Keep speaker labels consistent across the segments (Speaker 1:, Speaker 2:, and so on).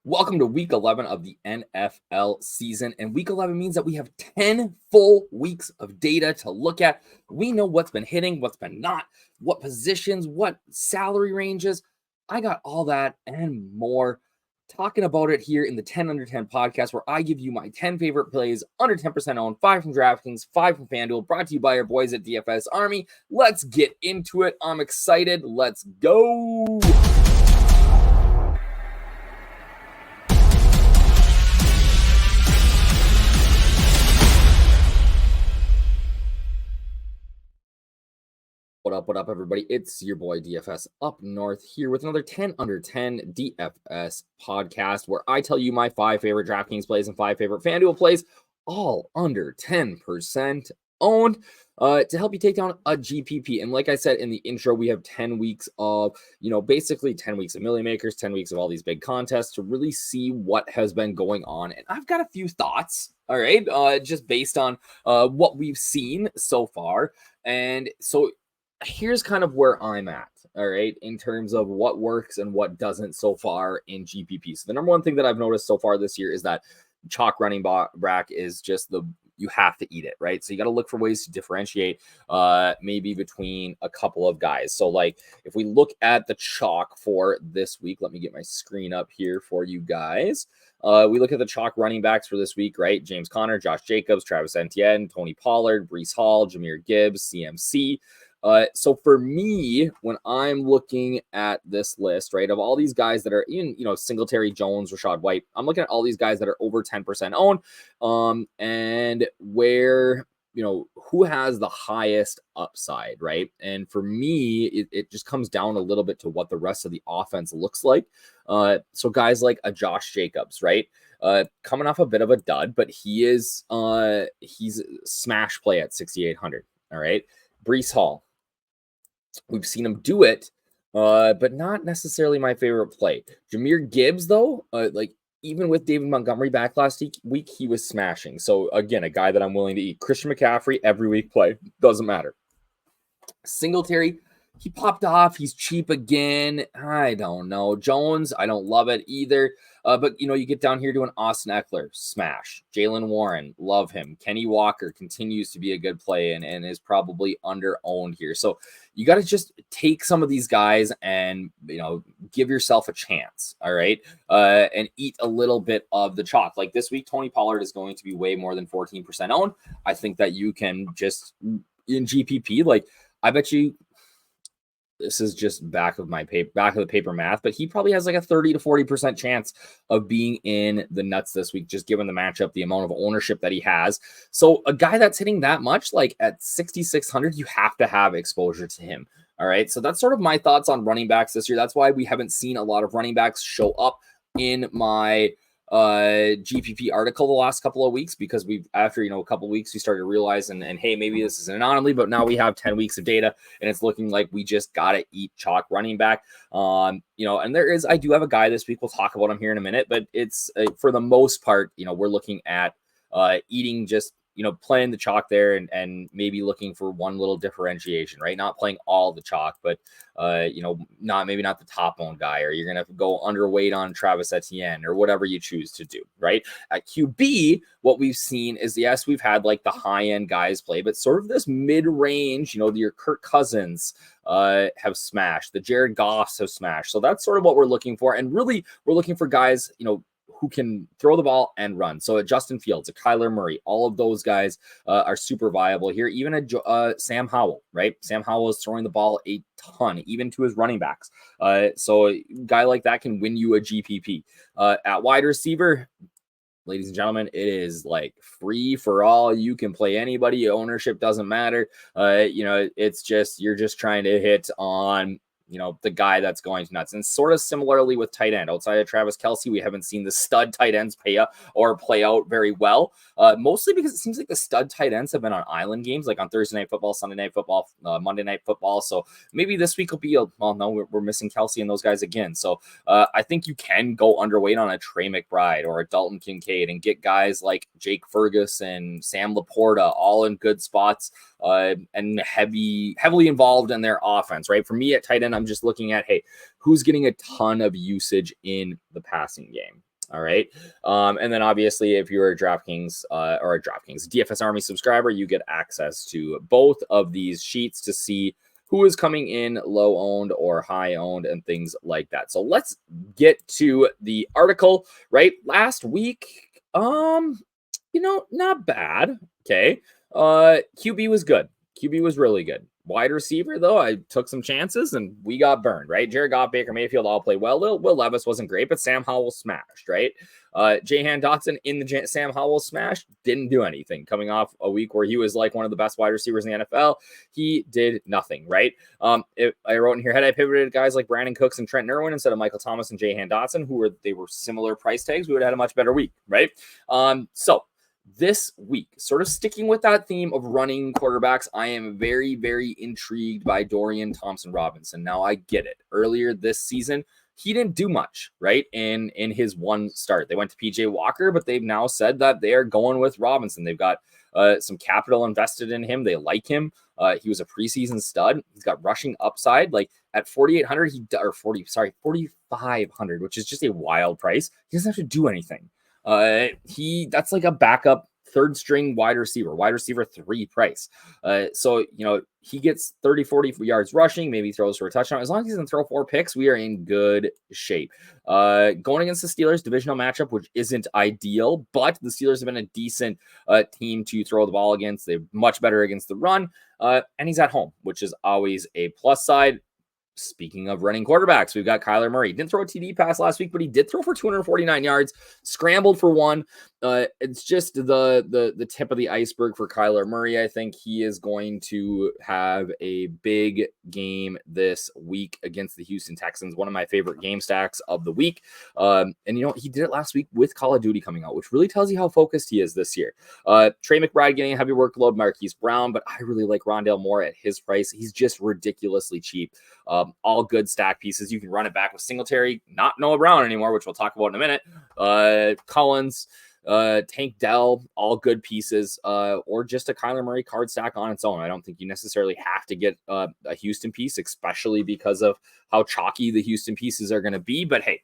Speaker 1: Welcome to week 11 of the NFL season. And week 11 means that we have 10 full weeks of data to look at. We know what's been hitting, what's been not, what positions, what salary ranges. I got all that and more talking about it here in the 10 under 10 podcast, where I give you my 10 favorite plays under 10% owned, 5 from Draftkings, 5 from FanDuel, brought to you by our boys at DFS Army. Let's get into it. I'm excited. Let's go. What up, everybody? It's your boy DFS Up North here with another 10 under 10 DFS podcast, where I tell you my 5 favorite DraftKings plays and 5 favorite FanDuel plays, all under 10% owned, to help you take down a GPP. And like I said in the intro, we have 10 weeks of, basically 10 weeks of Million Makers, 10 weeks of all these big contests to really see what has been going on. And I've got a few thoughts, all right, just based on what we've seen so far. And so here's kind of where I'm at, all right, in terms of what works and what doesn't so far in GPP. So the number one thing that I've noticed so far this year is that chalk running back is just you have to eat it, right? So you got to look for ways to differentiate maybe between a couple of guys. So like if we look at the chalk for this week, let me get my screen up here for you guys. We look at the chalk running backs for this week, right? James Conner, Josh Jacobs, Travis Etienne, Tony Pollard, Breece Hall, Jahmyr Gibbs, CMC. So for me, when I'm looking at this list, right, of all these guys that are in, Singletary, Jones, Rachaad White, I'm looking at all these guys that are over 10% owned, and where, who has the highest upside, right? And for me, it just comes down a little bit to what the rest of the offense looks like. So guys like a Josh Jacobs, right? Coming off a bit of a dud, but he's smash play at 6,800. All right. Breece Hall, we've seen him do it, but not necessarily my favorite play. Jahmyr Gibbs, though, even with David Montgomery back last week, he was smashing. So again, a guy that I'm willing to eat. Christian McCaffrey, every week play, doesn't matter. Singletary, he popped off. He's cheap again. I don't know. Jones, I don't love it either. But, you get down here to an Austin Eckler, smash. Jaylen Warren, love him. Kenny Walker continues to be a good play and is probably under-owned here. So you got to just take some of these guys and, give yourself a chance, all right, and eat a little bit of the chalk. Like this week, Tony Pollard is going to be way more than 14% owned. I think that you can just, in GPP, I bet you, this is just back of the paper math, but he probably has like a 30 to 40% chance of being in the nuts this week, just given the matchup, the amount of ownership that he has. So a guy that's hitting that much, like at 6,600, you have to have exposure to him. All right. So that's sort of my thoughts on running backs this year. That's why we haven't seen a lot of running backs show up in my GPP article the last couple of weeks, because after a couple of weeks we started to realize and hey, maybe this is an anomaly, but now we have 10 weeks of data and it's looking like we just gotta eat chalk running back. And I do have a guy this week, we'll talk about him here in a minute, but it's for the most part, we're looking at eating just playing the chalk there and maybe looking for one little differentiation, right? Not playing all the chalk, but not the top owned guy, or you're going to go underweight on Travis Etienne or whatever you choose to do, right? At QB, what we've seen is, yes, we've had like the high end guys play, but sort of this mid range, your Kirk Cousins have smashed, the Jared Goffs have smashed. So that's sort of what we're looking for. And really, we're looking for guys, who can throw the ball and run. So a Justin Fields, a Kyler Murray, all of those guys are super viable here. Even a Sam Howell, right? Sam Howell is throwing the ball a ton, even to his running backs. So a guy like that can win you a GPP. At wide receiver, ladies and gentlemen, it is like free for all. You can play anybody. Ownership doesn't matter. It's just, you're just trying to hit on the guy that's going nuts. And sort of similarly with tight end, outside of Travis Kelce, we haven't seen the stud tight ends play out very well, mostly because it seems like the stud tight ends have been on island games, like on Thursday Night Football, Sunday Night Football, Monday Night Football. So maybe this week will be we're missing Kelce and those guys again. So I think you can go underweight on a Trey McBride or a Dalton Kincaid and get guys like Jake Ferguson, Sam Laporta, all in good spots and heavily involved in their offense, right? For me at tight end, I'm just looking at, hey, who's getting a ton of usage in the passing game? All right. And then obviously, if you're a DraftKings or a DraftKings DFS Army subscriber, you get access to both of these sheets to see who is coming in low owned or high owned and things like that. So let's get to the article, right? Last week, not bad. Okay. QB was good. QB was really good. Wide receiver, though, I took some chances and we got burned, right? Jared Goff, Baker Mayfield all played well. Will Levis wasn't great, but Sam Howell smashed, right? Jahan Dotson in the Sam Howell smash didn't do anything. Coming off a week where he was like one of the best wide receivers in the NFL, he did nothing, right? I wrote in here, had I pivoted guys like Brandon Cooks and Trent Irwin instead of Michael Thomas and Jahan Dotson, they were similar price tags, we would have had a much better week, right? So this week, sort of sticking with that theme of running quarterbacks, I am very, very intrigued by Dorian Thompson-Robinson. Now, I get it. Earlier this season, he didn't do much, right, in his one start. They went to PJ Walker, but they've now said that they are going with Robinson. They've got some capital invested in him. They like him. He was a preseason stud. He's got rushing upside. Like at 4,800, 4,500, which is just a wild price. He doesn't have to do anything. That's like a backup third string wide receiver 3 price. So, he gets 30, 40 yards rushing, maybe throws for a touchdown. As long as he doesn't throw 4 picks, we are in good shape. Going against the Steelers, divisional matchup, which isn't ideal, but the Steelers have been a decent team to throw the ball against. They're much better against the run, and he's at home, which is always a plus side. Speaking of running quarterbacks, we've got Kyler Murray. Didn't throw a TD pass last week, but he did throw for 249 yards, scrambled for 1. It's just the tip of the iceberg for Kyler Murray. I think he is going to have a big game this week against the Houston Texans, one of my favorite game stacks of the week. And he did it last week with Call of Duty coming out, which really tells you how focused he is this year. Trey McBride getting a heavy workload, Marquise Brown, but I really like Rondale Moore at his price. He's just ridiculously cheap. All good stack pieces. You can run it back with Singletary, not Noah Brown anymore, which we'll talk about in a minute. Collins, Tank Dell, all good pieces, or just a Kyler Murray card stack on its own. I don't think you necessarily have to get a Houston piece, especially because of how chalky the Houston pieces are going to be. But hey,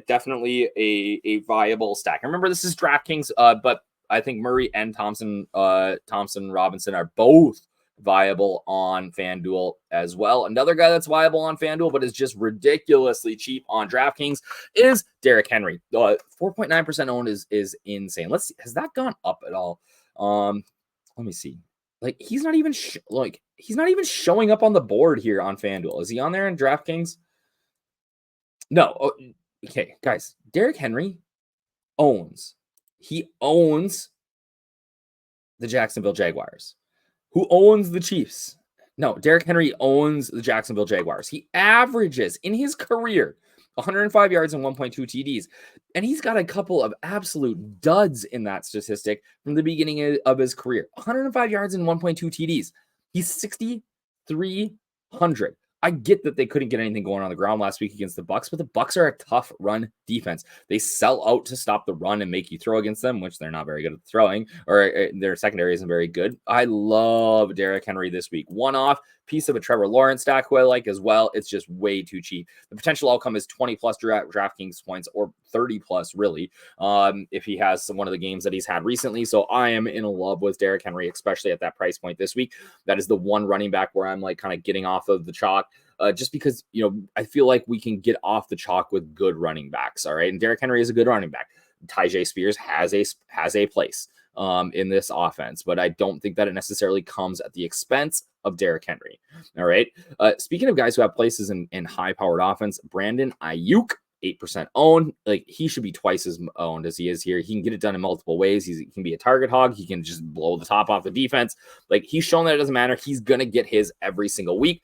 Speaker 1: definitely a viable stack. Remember, this is DraftKings, but I think Murray and Thompson Robinson are both viable on FanDuel as well. Another guy that's viable on FanDuel, but is just ridiculously cheap on DraftKings is Derrick Henry. 4.9% owned is insane. Has that gone up at all? Let me see. Like he's not even showing up on the board here on FanDuel. Is he on there in DraftKings? No. Oh, okay, guys. Derrick Henry owns the Jacksonville Jaguars. Who owns the Chiefs? No, Derrick Henry owns the Jacksonville Jaguars. He averages in his career 105 yards and 1.2 TDs. And he's got a couple of absolute duds in that statistic from the beginning of his career. 105 yards and 1.2 TDs. He's 6,300. I get that they couldn't get anything going on the ground last week against the Bucs, but the Bucs are a tough run defense. They sell out to stop the run and make you throw against them, which they're not very good at throwing, or their secondary isn't very good. I love Derrick Henry this week. One-off piece of a Trevor Lawrence stack who I like as well. It's just way too cheap. The potential outcome is 20 plus DraftKings points, or 30 plus really, if he has one of the games that he's had recently. So I am in love with Derrick Henry, especially at that price point this week. That is the one running back where I'm like kind of getting off of the chalk. Just because, I feel like we can get off the chalk with good running backs. All right. And Derrick Henry is a good running back. Tyjae Spears has a place in this offense, but I don't think that it necessarily comes at the expense of Derrick Henry. All right. Speaking of guys who have places in high powered offense, Brandon Ayuk, 8% owned. Like he should be twice as owned as he is here. He can get it done in multiple ways. He can be a target hog. He can just blow the top off the defense. Like he's shown that it doesn't matter. He's going to get his every single week.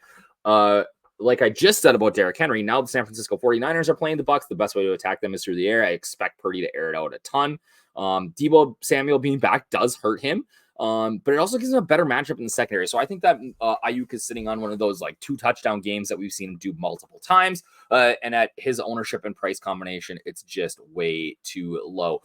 Speaker 1: Like I just said about Derrick Henry, now the San Francisco 49ers are playing the Bucs. The best way to attack them is through the air. I expect Purdy to air it out a ton. Deebo Samuel being back does hurt him, but it also gives him a better matchup in the secondary. So I think that Ayuk is sitting on one of those like 2 touchdown games that we've seen him do multiple times. And at his ownership and price combination, it's just way too low.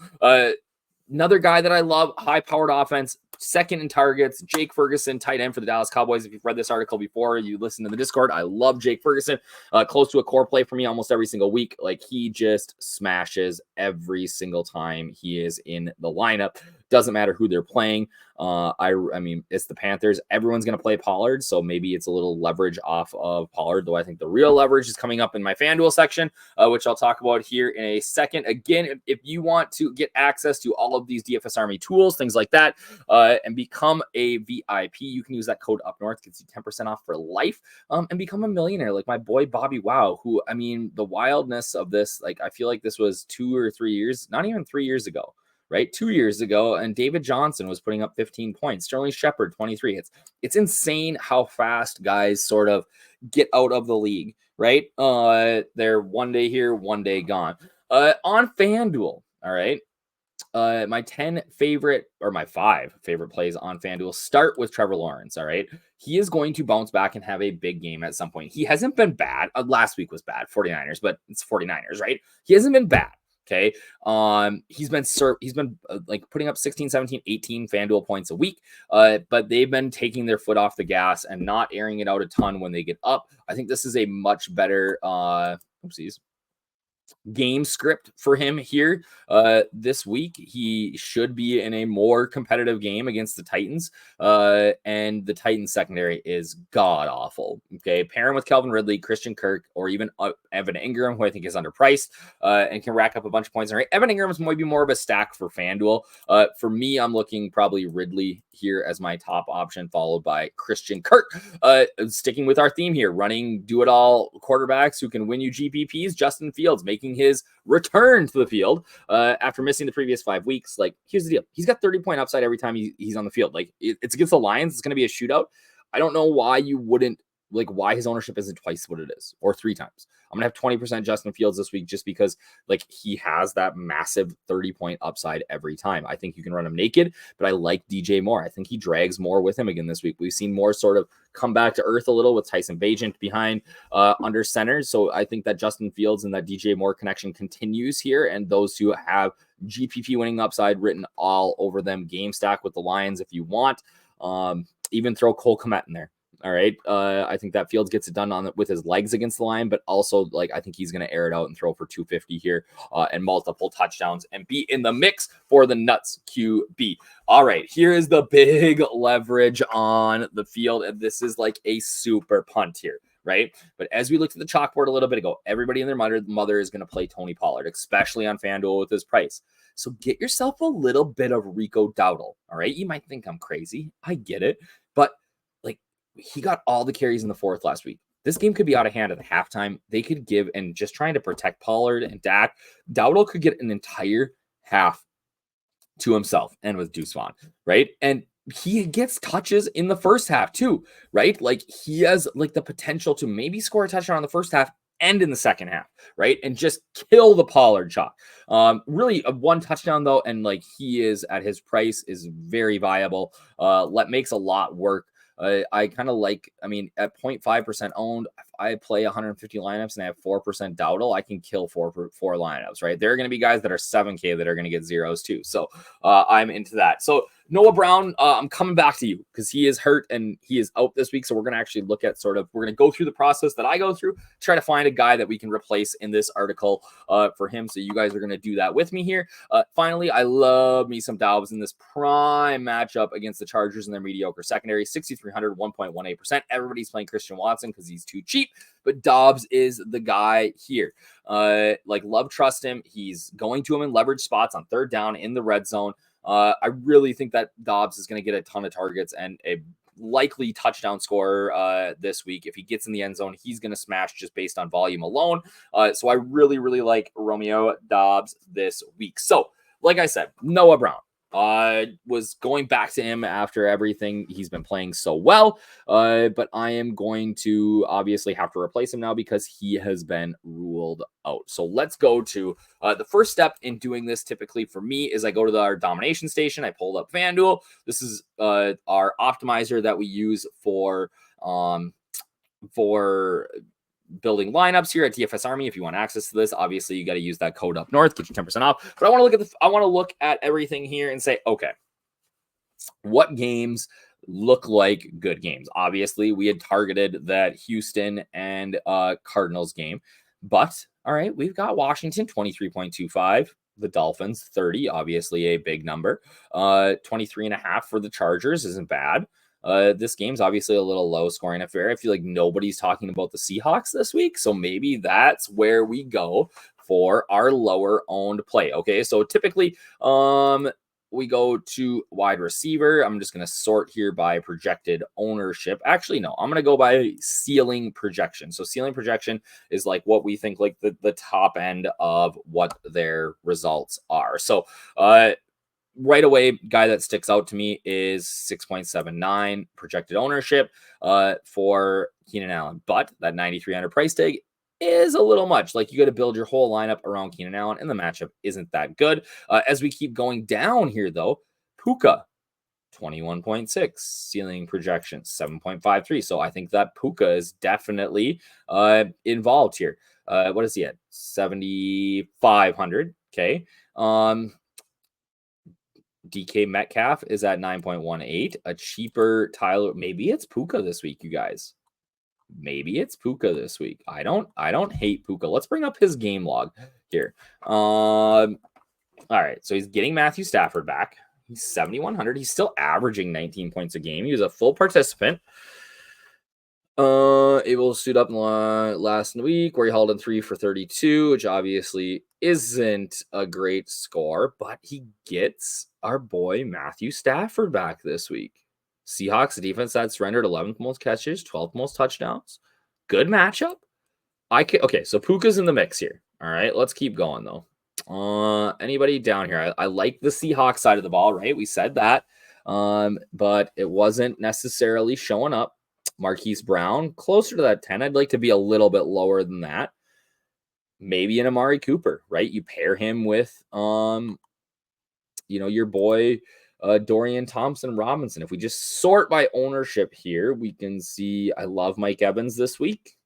Speaker 1: Another guy that I love, high-powered offense, second in targets. Jake Ferguson, tight end for the Dallas Cowboys. If you've read this article before, you listen to the Discord. I love Jake Ferguson. Close to a core play for me almost every single week. Like, he just smashes every single time he is in the lineup. Doesn't matter who they're playing. I mean, it's the Panthers. Everyone's going to play Pollard, so maybe it's a little leverage off of Pollard, though I think the real leverage is coming up in my FanDuel section, which I'll talk about here in a second. Again, if you want to get access to all of these DFS Army tools, things like that, and become a VIP, you can use that code UpNorth, gets you 10% off for life, and become a millionaire like my boy Bobby Wow, who, I mean, the wildness of this, like, I feel like this was 2 or 3 years, not even 3 years ago, right? 2 years ago, and David Johnson was putting up 15 points. Sterling Shepard, 23. It's insane how fast guys sort of get out of the league, right? They're one day here, one day gone. On FanDuel, all right? My 10 favorite, or my 5 favorite plays on FanDuel start with Trevor Lawrence, all right? He is going to bounce back and have a big game at some point. He hasn't been bad. Last week was bad, 49ers, but it's 49ers, right? He hasn't been bad. Okay. He's been like putting up 16, 17, 18 FanDuel points a week. But they've been taking their foot off the gas and not airing it out a ton when they get up. I think this is a much better, game script for him here this week. He should be in a more competitive game against the Titans, and the Titans secondary is god awful. Okay, pair him with Calvin Ridley, Christian Kirk, or even Evan Ingram, who I think is underpriced and can rack up a bunch of points. All right, Evan Ingram's might be more of a stack for FanDuel. For me, I'm looking probably Ridley here as my top option, followed by Christian Kirk. Sticking with our theme here, running do-it-all quarterbacks who can win you GPPs. Justin Fields making his return to the field after missing the previous 5 weeks. Like, here's the deal. He's got 30-point upside every time he's on the field. Like, it's against the Lions. It's going to be a shootout. I don't know why you wouldn't, like, why his ownership isn't twice what it is, or 3 times. I'm going to have 20% Justin Fields this week just because, like, he has that massive 30-point upside every time. I think you can run him naked, but I like DJ Moore. I think he drags more with him again this week. We've seen Moore sort of come back to earth a little with Tyson Bagent behind under center. So I think that Justin Fields and that DJ Moore connection continues here. And those who have GPP winning upside written all over them, game stack with the Lions if you want. Even throw Cole Kmet in there. All right. I think that Fields gets it done with his legs against the line, but also, like, I think he's going to air it out and throw for 250 here and multiple touchdowns and be in the mix for the Nuts QB. All right. Here is the big leverage on the field. And this is like a super punt here, right? But as we looked at the chalkboard a little bit ago, everybody and their mother is going to play Tony Pollard, especially on FanDuel with his price. So get yourself a little bit of Rico Dowdle. All right. You might think I'm crazy. I get it. But, like, he got all the carries in the fourth last week. This game could be out of hand at the halftime. They could give, and just trying to protect Pollard and Dak, Dowdle could get an entire half to himself and with Deuce Vaughn, right? And he gets touches in the first half too, right? Like, he has, like, the potential to maybe score a touchdown in the first half and in the second half, right? And just kill the Pollard chalk. Really a one touchdown though, and, like, he is at his price is very viable. Makes a lot work. I kind of like, I mean, at 0.5% owned, if I play 150 lineups and I have 4% Dowdle, I can kill four lineups, right? There are going to be guys that are 7K that are going to get zeros too. So I'm into that. So Noah Brown, I'm coming back to you because he is hurt and he is out this week. So we're going to actually look at we're going to go through the process that I go through, try to find a guy that we can replace in this article for him. So you guys are going to do that with me here. Finally, I love me some Dobbs in this prime matchup against the Chargers and their mediocre secondary, 6,300, 1.18%. Everybody's playing Christian Watson because he's too cheap, but Dobbs is the guy here. Trust him. He's going to him in leverage spots on third down in the red zone. I really think that Dobbs is going to get a ton of targets and a likely touchdown scorer this week. If he gets in the end zone, he's going to smash just based on volume alone. So I really, really like Romeo Dobbs this week. So, like I said, Noah Brown. Was going back to him after everything. He's been playing so well, but I am going to obviously have to replace him now because he has been ruled out. So let's go to the first step in doing this. Typically for me is I go to our domination station. I pulled up FanDuel. This is our optimizer that we use for building lineups here at DFS Army. If you want access to this, obviously you got to use that code UpNorth, get you 10% off. But I want to look at everything here and say, okay, what games look like good games? Obviously, we had targeted that Houston and Cardinals game, but all right, we've got Washington 23.25, the Dolphins 30, obviously a big number. 23.5 for the Chargers isn't bad. This game's obviously a little low scoring affair. I feel like nobody's talking about the Seahawks this week, so maybe that's where we go for our lower owned play. Okay, so typically we go to wide receiver. I'm just going to sort here by projected ownership. Actually, no, I'm going to go by ceiling projection. So ceiling projection is like what we think like the top end of what their results are. So right away, guy that sticks out to me is 6.79 projected ownership for Keenan Allen. But that 9,300 price tag is a little much. Like, you got to build your whole lineup around Keenan Allen, and the matchup isn't that good. As we keep going down here, though, Puka, 21.6 ceiling projection, 7.53. So I think that Puka is definitely involved here. What is he at? 7,500. Okay. DK Metcalf is at 9.18. A cheaper Tyler. Maybe it's Puka this week, you guys. Maybe it's Puka this week. I don't hate Puka. Let's bring up his game log here. All right, so he's getting Matthew Stafford back. He's 7,100. He's still averaging 19 points a game. He was a full participant. Able to suit up last week where he held in 3 for 32, which obviously isn't a great score, but he gets our boy Matthew Stafford back this week. Seahawks, a defense that surrendered 11th most catches, 12th most touchdowns. Good matchup. Okay, so Puka's in the mix here. All right, let's keep going though. Anybody down here? I like the Seahawks side of the ball, right? We said that. But it wasn't necessarily showing up. Marquise Brown, closer to that 10. I'd like to be a little bit lower than that. Maybe an Amari Cooper, right? You pair him with your boy Dorian Thompson-Robinson. If we just sort by ownership here, we can see I love Mike Evans this week.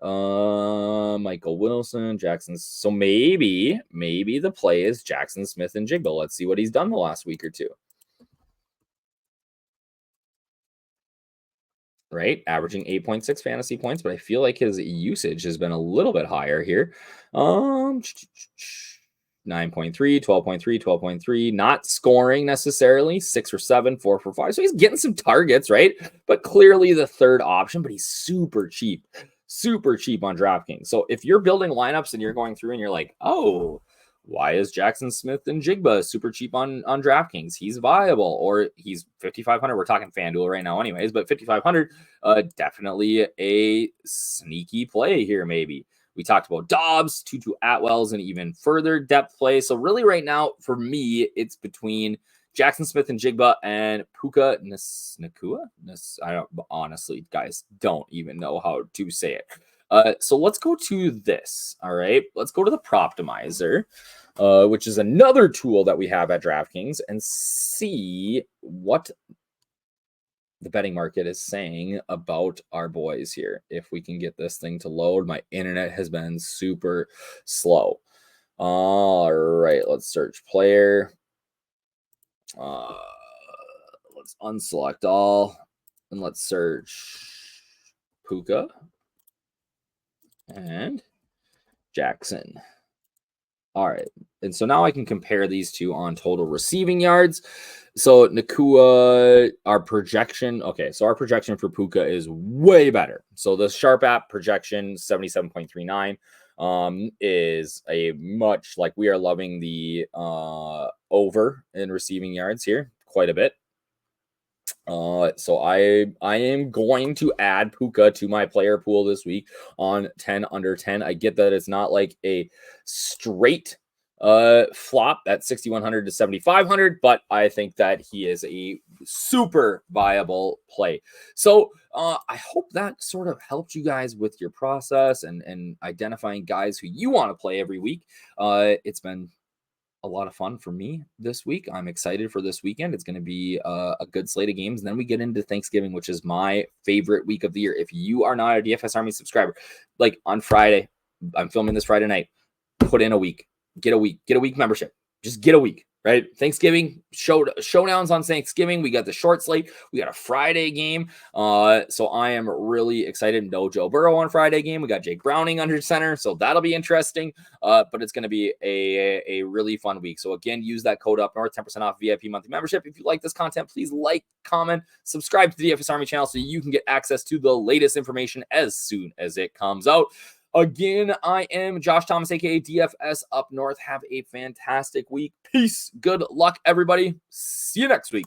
Speaker 1: Michael Wilson, Jackson. So maybe the play is Jackson Smith and Jigba. Let's see what he's done the last week or two. Right, averaging 8.6 fantasy points, but I feel like his usage has been a little bit higher here. 9.3, 12.3, 12.3, not scoring necessarily, 6 for 7, 4 for 5. So he's getting some targets, right? But clearly the third option, but he's super cheap on DraftKings. So if you're building lineups and you're going through and you're like, oh, why is Jackson Smith and Jigba super cheap on DraftKings? He's viable, or he's 5,500. We're talking FanDuel right now anyways, but 5,500, definitely a sneaky play here maybe. We talked about Dobbs, Tutu Atwell's, and even further depth play. So really right now, for me, it's between Jackson Smith and Jigba and Puka Nacua. I don't, honestly, guys, don't even know how to say it. So let's go to this. All right, let's go to the Proptimizer, which is another tool that we have at DraftKings, and see what the betting market is saying about our boys here. If we can get this thing to load, my internet has been super slow. All right, let's search player. Let's unselect all, and let's search Puka and Jackson. All right, and so now I can compare these two on total receiving yards. So Nacua, our projection. Okay, so our projection for Puka is way better. So the Sharp app projection 77.39 is a much, like, we are loving the over in receiving yards here quite a bit. So I am going to add Puka to my player pool this week on 10 under 10. I get that it's not like a straight flop at 6,100 to 7,500, but I think that he is a super viable play. So I hope that sort of helped you guys with your process and identifying guys who you want to play every week. It's been a lot of fun for me this week. I'm excited for this weekend. It's going to be a good slate of games. And then we get into Thanksgiving, which is my favorite week of the year. If you are not a DFS Army subscriber, like on Friday, I'm filming this Friday night, put in a week, get a week membership. Just get a week. right? Thanksgiving showdowns on Thanksgiving. We got the short slate. We got a Friday game. So I am really excited. No Joe Burrow on Friday game. We got Jake Browning under center. So that'll be interesting. But it's going to be a really fun week. So again, use that code UpNorth, 10% off VIP monthly membership. If you like this content, please like, comment, subscribe to the DFS Army channel so you can get access to the latest information as soon as it comes out. Again, I am Josh Thomas, aka DFS Up North. Have a fantastic week. Peace. Good luck, everybody. See you next week.